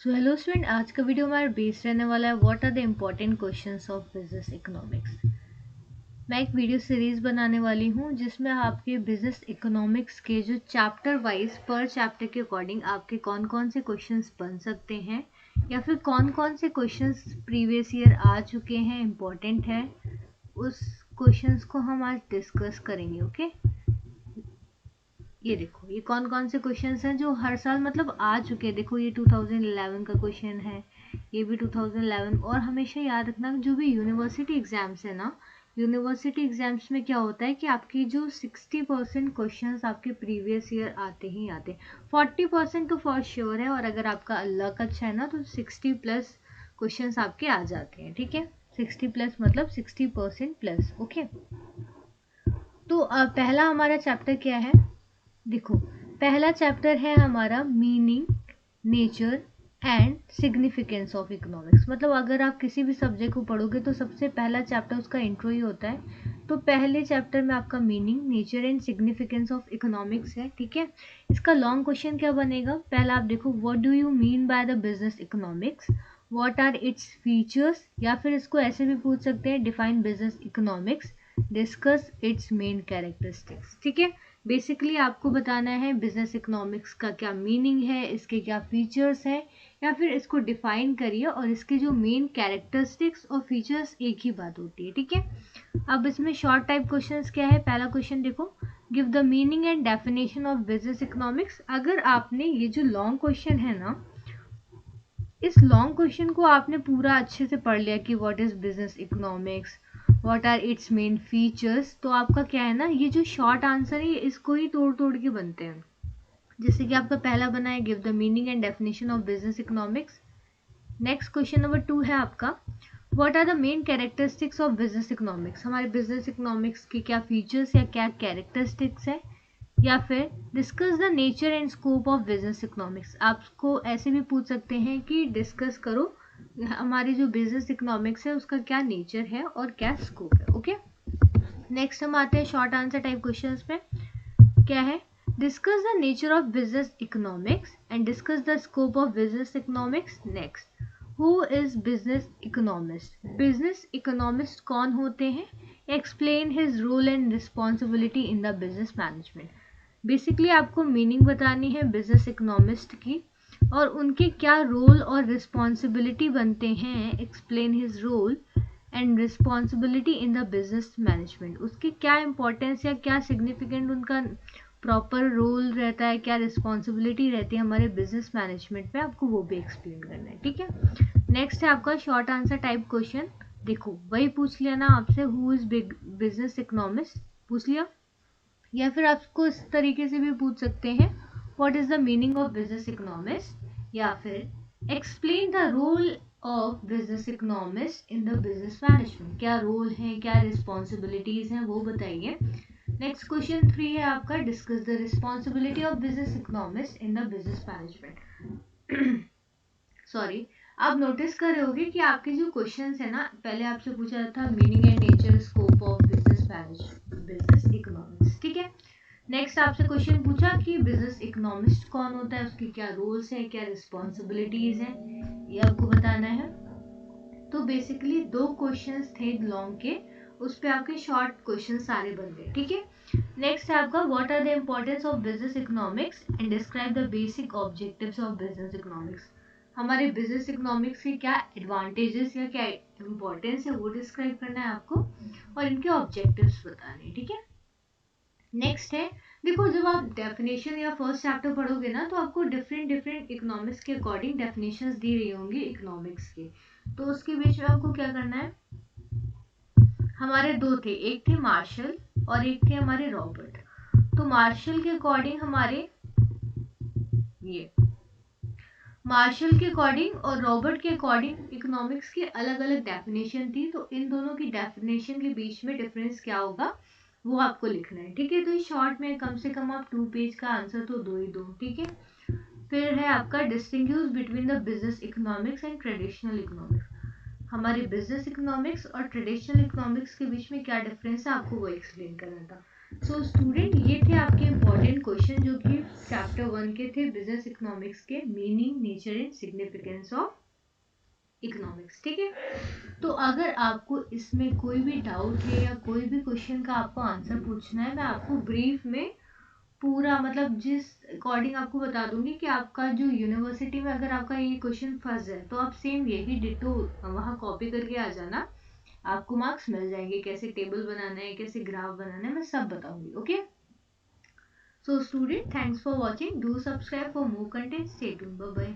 So hello student, आज का video हमारा बेस रहने वाला है what are the important questions of business economics. मैं एक वीडियो सीरीज बनाने वाली हूँ जिसमें आपके बिजनेस इकोनॉमिक्स के जो चैप्टर वाइज पर चैप्टर के अकॉर्डिंग आपके कौन कौन से क्वेश्चंस बन सकते हैं या फिर कौन कौन से क्वेश्चंस प्रीवियस ईयर आ चुके हैं, इम्पोर्टेंट है, उस क्वेश्चंस को हम आज डिस्कस करेंगे। ओके, ये देखो ये कौन कौन से क्वेश्चंस हैं जो हर साल मतलब आ चुके हैं। देखो ये 2011 का क्वेश्चन है, ये भी 2011। और हमेशा याद रखना जो भी यूनिवर्सिटी एग्जाम्स है ना, यूनिवर्सिटी एग्जाम्स में क्या होता है कि आपकी जो 60% क्वेश्चंस आपके प्रीवियस ईयर आते ही आते हैं। 40% तो फॉर श्योर है, और अगर आपका लक अच्छा है ना तो 60+ क्वेश्चंस आपके आ जाते हैं। ठीक है, 60+ मतलब 60% प्लस। ओके, तो पहला हमारा चैप्टर क्या है? देखो, पहला चैप्टर है हमारा meaning, nature and significance of economics. मतलब अगर आप किसी भी सब्जेक्ट को पढ़ोगे तो सबसे पहला चैप्टर उसका इंट्रो ही होता है। तो पहले चैप्टर में आपका meaning, nature and significance of economics है। ठीक है, इसका लॉन्ग क्वेश्चन क्या बनेगा? पहला आप देखो, what do you mean by the business economics, what are its features, या फिर इसको ऐसे भी पूछ सकते हैं, define business economics, discuss its main characteristics. ठीक है, बेसिकली आपको बताना है बिजनेस इकोनॉमिक्स का क्या मीनिंग है, इसके क्या फीचर्स हैं, या फिर इसको डिफाइन करिए, और इसके जो मेन कैरेक्टरिस्टिक्स और फीचर्स एक ही बात होती है। ठीक है, अब इसमें शॉर्ट टाइप क्वेश्चंस क्या है? पहला क्वेश्चन देखो, give the meaning and definition of business economics. अगर आपने ये जो लॉन्ग क्वेश्चन है ना, इस लॉन्ग क्वेश्चन को आपने पूरा अच्छे से पढ़ लिया कि what is business economics, what are its main features, तो आपका क्या है ना, ये जो शॉर्ट आंसर है इसको ही तोड़ तोड़ के बनते हैं। जैसे कि आपका पहला बना है, give the meaning and definition of business economics. Next question number 2 है आपका, what are the main characteristics of business economics. हमारे बिजनेस इकोनॉमिक्स के क्या फीचर्स या क्या कैरेक्टरिस्टिक्स है। या फिर discuss the nature and scope of business economics. आपको ऐसे भी पूछ सकते हैं कि डिस्कस करो हमारी जो बिजनेस इकोनॉमिक्स है उसका क्या नेचर है और क्या स्कोप है। ओके, नेक्स्ट हम आते हैं शॉर्ट आंसर टाइप क्वेश्चंस पे। क्या है? Discuss the nature of business economics and discuss the scope of business economics. Next, who is business economist. Business economist कौन होते हैं? Explain his role and responsibility in the business management. Basically आपको meaning बतानी है business economist की और उनके क्या रोल और रिस्पॉन्सिबिलिटी बनते हैं। Explain his role and responsibility in the business management. उसकी क्या इंपॉर्टेंस या क्या सिग्निफिकेंट उनका प्रॉपर रोल रहता है, क्या रिस्पॉन्सिबिलिटी रहती है हमारे बिजनेस मैनेजमेंट में, आपको वो भी एक्सप्लेन करना है। ठीक है, नेक्स्ट है आपका शॉर्ट आंसर टाइप क्वेश्चन। देखो वही पूछ लिया ना आपसे, हु इज बिजनेस इकोनॉमिस्ट पूछ लिया, या फिर आपको इस तरीके से भी पूछ सकते हैं, what is the meaning of business economist, या फिर explain the role of business economist in the business management. क्या रोल है, क्या रिस्पॉन्सिबिलिटीज हैं, वो बताइए। नेक्स्ट क्वेश्चन 3 है आपका, discuss the responsibility of business economist in the business management. Sorry, आप नोटिस कर रहे होगे कि आपके जो क्वेश्चंस है ना, पहले आपसे पूछा था meaning and nature scope of business management, business economics. ठीक है, नेक्स्ट आपसे क्वेश्चन पूछा कि बिजनेस इकोनॉमिस्ट कौन होता है, उसके क्या रोल्स है, क्या रिस्पॉन्सिबिलिटीज है, ये आपको बताना है। तो बेसिकली 2 क्वेश्चंस थे लॉन्ग के, उस पे आपके शॉर्ट क्वेश्चन सारे बन गए। ठीक है, नेक्स्ट है आपका, what are the importance of business economics and describe the basic objectives of business economics. हमारे बिजनेस इकोनॉमिक्स के क्या एडवांटेजेस या क्या इम्पोर्टेंस है वो डिस्क्राइब करना है आपको, और इनके ऑब्जेक्टिव्स बताने हैं। ठीक है, नेक्स्ट है, देखो जब आप डेफिनेशन या फर्स्ट चैप्टर पढ़ोगे ना तो आपको डिफरेंट डिफरेंट इकोनॉमिक्स के अकॉर्डिंग डेफिनेशंस दी रही होंगी इकोनॉमिक्स के, तो उसके बीच में आपको क्या करना है, हमारे 2 थे, एक थे मार्शल और एक थे हमारे रॉबर्ट। तो मार्शल के अकॉर्डिंग हमारे ये मार्शल के अकॉर्डिंग और रॉबर्ट के अकॉर्डिंग इकोनॉमिक्स की अलग अलग डेफिनेशन थी, तो इन दोनों की डेफिनेशन के बीच में डिफरेंस क्या होगा वो आपको लिखना है। ठीक है, तो इस शॉर्ट में कम से कम आप 2 पेज का आंसर तो दो ही दो। ठीक है, फिर है आपका distinguish between the business economics and traditional economics. हमारे बिजनेस इकोनॉमिक्स और ट्रेडिशनल इकोनॉमिक्स के बीच में क्या डिफरेंस है आपको वो एक्सप्लेन करना था। सो स्टूडेंट, ये थे आपके इम्पोर्टेंट क्वेश्चन जो कि चैप्टर 1 के थे, बिजनेस इकोनॉमिक्स के, meaning, nature and significance of economics. ठीक है, तो अगर आपको इसमें कोई भी डाउट है या कोई भी क्वेश्चन का आपको आंसर पूछना है, मैं आपको ब्रीफ में पूरा मतलब जिस अकॉर्डिंग आपको बता दूंगी कि आपका जो यूनिवर्सिटी में अगर आपका ये क्वेश्चन फंस जाए तो आप सेम यही डिटो वहाँ कॉपी करके आ जाना, आपको मार्क्स मिल जाएंगे। कैसे टेबल बनाना है, कैसे ग्राफ बनाना है, मैं सब बताऊंगी। Okay, so student, thanks for watching, do subscribe for more content, stay tuned, bye bye.